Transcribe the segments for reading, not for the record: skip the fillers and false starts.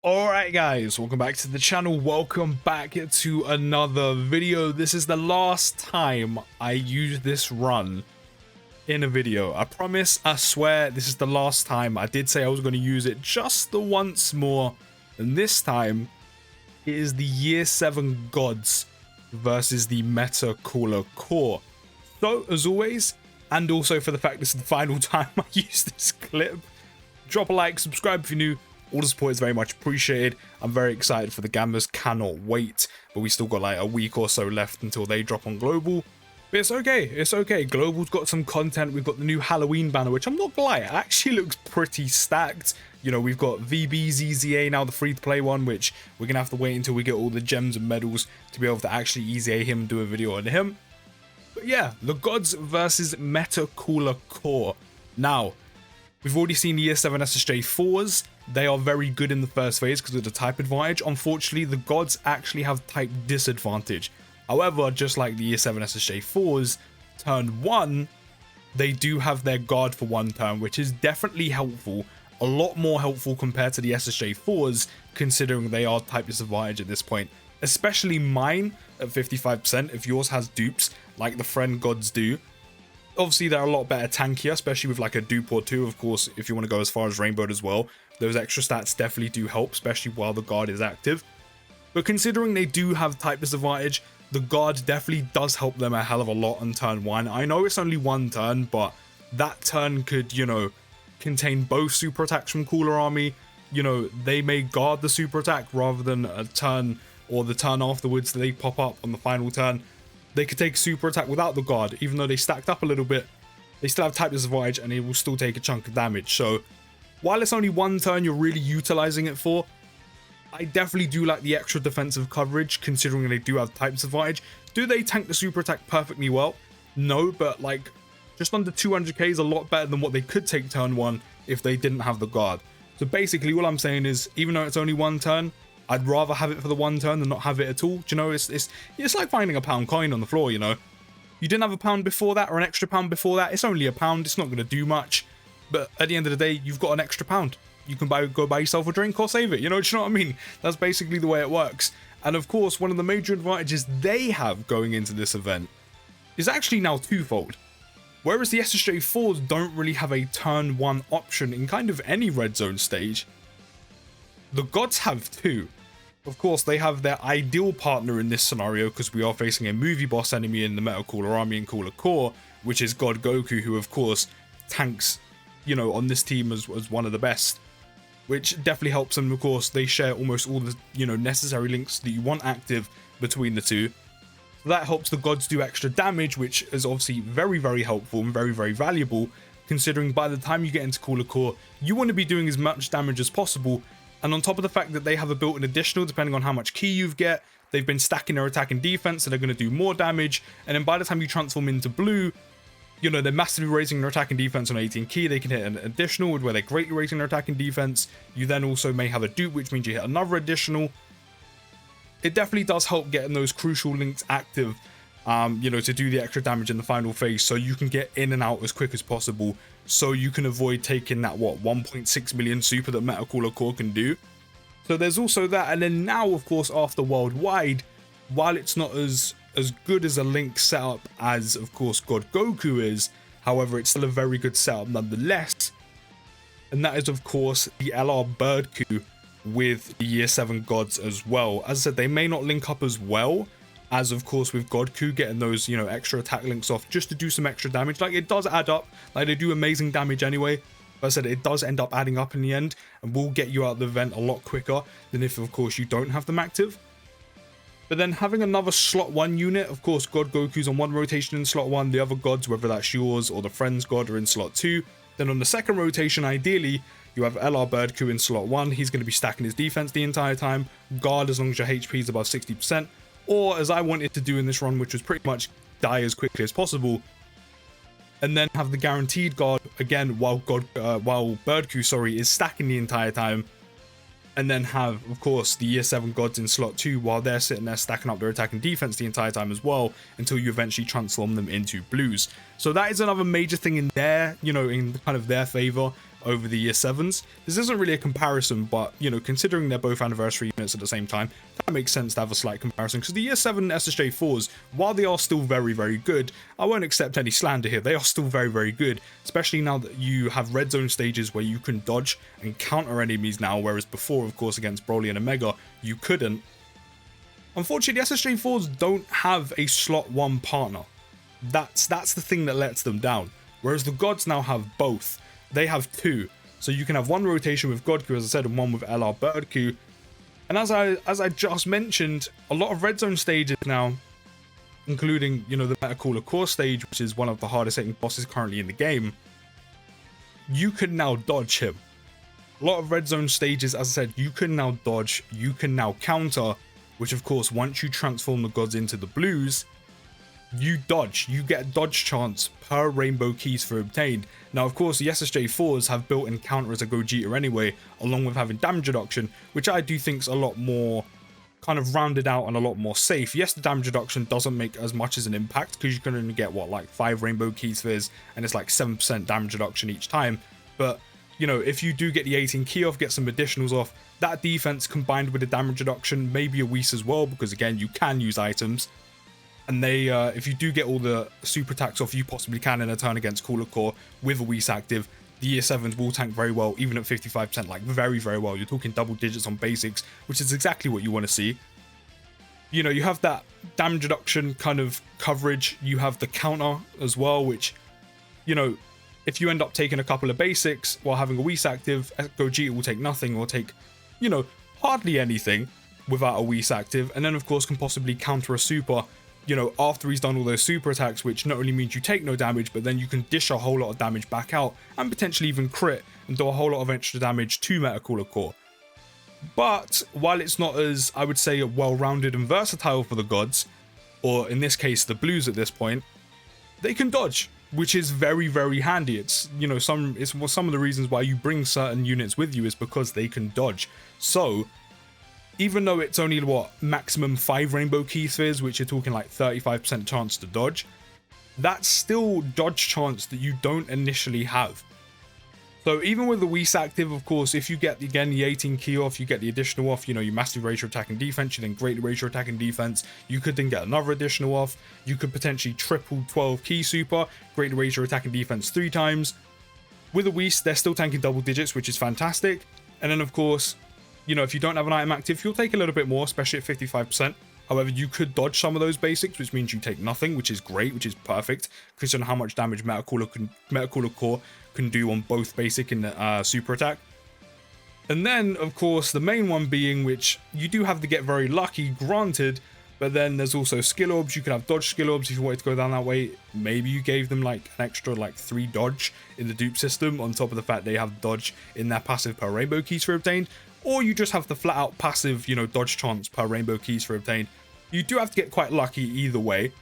Alright guys, welcome back to the channel. Welcome back to another video. This is the last time I use this run in a video. I promise, I swear, this is the last time. I did say I was going to use it just the once more, and this time it is the Year 7 Gods versus the Meta Cooler Core. So, as always, and also for the fact this is the final time I use this clip, drop a like, subscribe if you're new. All the support is very much appreciated. I'm very excited for the Gambas, cannot wait. But we still got like a week or so left until they drop on Global. But it's okay, Global's got some content. We've got the new Halloween banner, which I'm not gonna lie, it actually looks pretty stacked. You know, we've got VBZZA now, the free-to-play one, which we're gonna have to wait until we get all the gems and medals to be able to actually EZA him, do a video on him. But yeah, the Gods versus Meta Cooler Core. Now, we've already seen the Year 7 SSG 4s. They are very good in the first phase because of the type advantage. Unfortunately, the Gods actually have type disadvantage. However, just like the Year 7 SSG 4s, turn 1, they do have their guard for one turn, which is definitely helpful. A lot more helpful compared to the SSG 4s, considering they are type disadvantage at this point. Especially mine at 55%, if yours has dupes, like the Friend Gods do. Obviously, they're a lot better tankier, especially with like a dupe or two. Of course, if you want to go as far as Rainbowed as well, those extra stats definitely do help, especially while the guard is active. But considering they do have type disadvantage, the guard definitely does help them a hell of a lot on turn 1. I know it's only one turn, but that turn could, you know, contain both super attacks from Cooler Army. You know, they may guard the super attack rather than a turn or the turn afterwards they pop up on the final turn. They could take super attack without the guard, even though they stacked up a little bit. They still have type disadvantage and it will still take a chunk of damage. So while it's only one turn you're really utilizing it for, I definitely do like the extra defensive coverage considering they do have type disadvantage. Do they tank the super attack perfectly well? No, but like just under 200k is a lot better than what they could take turn 1 if they didn't have the guard. So basically all I'm saying is, even though it's only one turn, I'd rather have it for the one turn than not have it at all. Do you know, it's like finding a pound coin on the floor, you know. You didn't have a pound before that or an extra pound before that. It's only a pound. It's not going to do much. But at the end of the day, you've got an extra pound. You can go buy yourself a drink or save it. You know what I mean? That's basically the way it works. And of course, one of the major advantages they have going into this event is actually now twofold. Whereas the SSG 4s don't really have a turn 1 option in kind of any red zone stage, the Gods have two. Of course, they have their ideal partner in this scenario because we are facing a movie boss enemy in the Meta Cooler Army and Cooler Core, which is God Goku, who of course tanks, you know, on this team as one of the best, which definitely helps them. Of course, they share almost all the, you know, necessary links that you want active between the two. That helps the Gods do extra damage, which is obviously very, very helpful and very, very valuable, considering by the time you get into Cooler Core, you want to be doing as much damage as possible. And on top of the fact that they have a built-in additional, depending on how much ki you get, they've been stacking their attack and defense, so they're going to do more damage. And then by the time you transform into blue, you know, they're massively raising their attack and defense on 18 ki. They can hit an additional where they're greatly raising their attack and defense. You then also may have a dupe, which means you hit another additional. It definitely does help getting those crucial links active, you know, to do the extra damage in the final phase, so you can get in and out as quick as possible, so you can avoid taking that, what, 1.6 million super that Meta Cooler Core can do. So there's also that. And then now, of course, after Worldwide, while it's not as good as a link setup as, of course, God Goku is, however, it's still a very good setup nonetheless. And that is, of course, the LR Birdku with the Year 7 Gods as well. As I said, they may not link up as well as, of course, with Godku, getting those, you know, extra attack links off just to do some extra damage. Like, it does add up. Like, they do amazing damage anyway. But I said, it does end up adding up in the end and will get you out of the event a lot quicker than if, of course, you don't have them active. But then having another slot 1 unit, of course, God Goku's on one rotation in slot 1, the other Gods, whether that's yours or the Friend's God, are in slot 2. Then on the second rotation, ideally, you have LR Birdku in slot 1. He's going to be stacking his defense the entire time. Guard as long as your HP is above 60%. Or as I wanted to do in this run, which was pretty much die as quickly as possible. And then have the guaranteed guard again while Birdku, sorry, is stacking the entire time. And then have, of course, the Year 7 Gods in slot 2 while they're sitting there stacking up their attack and defense the entire time as well, until you eventually transform them into blues. So that is another major thing in there, you know, in kind of their favor. over the year 7s. This isn't really a comparison, but, you know, considering they're both anniversary units at the same time, that makes sense to have a slight comparison, because the year 7 SSJ4s, while they are still very, very good, I won't accept any slander here. They are still very, very good, especially now that you have red zone stages where you can dodge and counter enemies now, whereas before, of course, against Broly and Omega, you couldn't. Unfortunately, the SSJ4s don't have a slot 1 partner. That's the thing that lets them down. Whereas the gods now have both. They have 2. So you can have 1 rotation with Godku, as I said, and 1 with LR Birdku. And as I just mentioned, a lot of red zone stages now, including, you know, the Meta Cooler Core stage, which is one of the hardest hitting bosses currently in the game, you can now dodge him. A lot of red zone stages, as I said, you can now dodge, you can now counter, which of course, once you transform the gods into the blues, you dodge. You get dodge chance per rainbow keys for obtained. Now, of course, the SSJ4s have built-in counter as a Gogeta anyway, along with having damage reduction, which I do think is a lot more kind of rounded out and a lot more safe. Yes, the damage reduction doesn't make as much as an impact, because you can only get, what, like 5 rainbow key spheres, and it's like 7% damage reduction each time. But, you know, if you do get the 18 key off, get some additionals off, that defense combined with the damage reduction, maybe a Whis as well, because again, you can use items. And they, if you do get all the super attacks off, you possibly can in a turn against Cooler Core with a Whis active. The year 7s will tank very well, even at 55%, like very, very well. You're talking double digits on basics, which is exactly what you want to see. You know, you have that damage reduction kind of coverage. You have the counter as well, which, you know, if you end up taking a couple of basics while having a Whis active, Gogeta will take nothing or take, you know, hardly anything without a Whis active. And then, of course, can possibly counter a super, you know, after he's done all those super attacks, which not only means you take no damage, but then you can dish a whole lot of damage back out and potentially even crit and do a whole lot of extra damage to Meta Cooler Core. But while it's not as, I would say, well-rounded and versatile for the gods, or in this case, the blues at this point, they can dodge, which is very, very handy. It's, you know, some of the reasons why you bring certain units with you is because they can dodge. So, even though it's only, what, maximum 5 rainbow key spheres, which you're talking like 35% chance to dodge, that's still dodge chance that you don't initially have. So even with the Whis active, of course, if you get, again, the 18 key off, you get the additional off, you know, you massive ratio attack and defense, you then greatly ratio attack and defense, you could then get another additional off, you could potentially triple 12 key super, greatly ratio attack and defense 3 times. With the Whis, they're still tanking double digits, which is fantastic. And then, of course, you know, if you don't have an item active, you'll take a little bit more, especially at 55%. However, you could dodge some of those basics, which means you take nothing, which is great, which is perfect, considering how much damage Meta Cooler Core can do on both basic and super attack. And then, of course, the main one being, which you do have to get very lucky, granted, but then there's also skill orbs. You can have dodge skill orbs if you wanted to go down that way. Maybe you gave them like an extra like 3 dodge in the dupe system, on top of the fact they have dodge in their passive per rainbow keys for obtained. Or you just have the flat out passive, you know, dodge chance per rainbow keys for obtained. You do have to get quite lucky either way.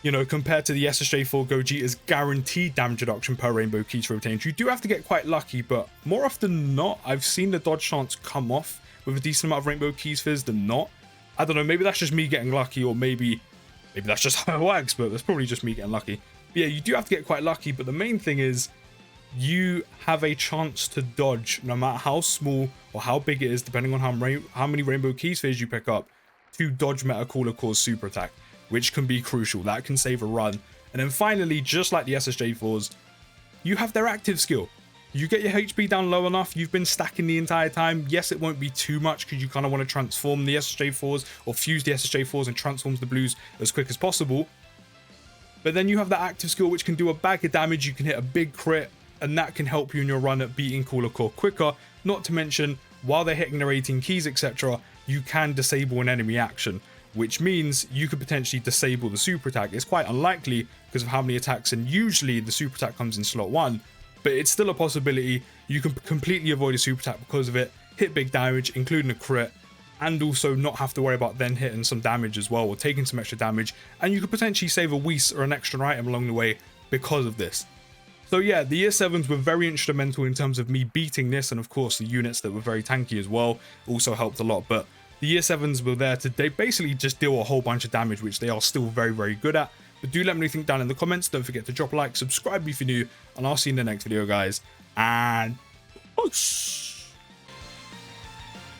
You know, compared to the SSJ4 Gogeta's guaranteed damage reduction per rainbow keys for obtained, you do have to get quite lucky, but more often than not, I've seen the dodge chance come off with a decent amount of rainbow keys fizz than not. I don't know, maybe that's just me getting lucky, or maybe that's just how it works, but that's probably just me getting lucky. But yeah, you do have to get quite lucky, but the main thing is, you have a chance to dodge, no matter how small or how big it is, depending on how many rainbow key spheres you pick up, to dodge Meta Cooler Core's super attack, which can be crucial. That can save a run. And then finally, just like the SSJ4s, you have their active skill. You get your HP down low enough, you've been stacking the entire time. Yes, it won't be too much because you kind of want to transform the SSJ4s or fuse the SSJ4s and transforms the blues as quick as possible. But then you have that active skill which can do a bag of damage, you can hit a big crit, and that can help you in your run at beating Cooler Core quicker. Not to mention, while they're hitting their 18 keys, etc., you can disable an enemy action, which means you could potentially disable the super attack. It's quite unlikely because of how many attacks, and usually the super attack comes in slot 1, but it's still a possibility. You can completely avoid a super attack because of it, hit big damage, including a crit, and also not have to worry about then hitting some damage as well, or taking some extra damage, and you could potentially save a Whis or an extra item along the way because of this. So yeah, the year 7s were very instrumental in terms of me beating this, and of course the units that were very tanky as well also helped a lot, but the year 7s were there to basically just deal a whole bunch of damage, which they are still very, very good at. But do let me know what you think down in the comments. Don't forget to drop a like, subscribe if you're new, and I'll see you in the next video, guys. And peace.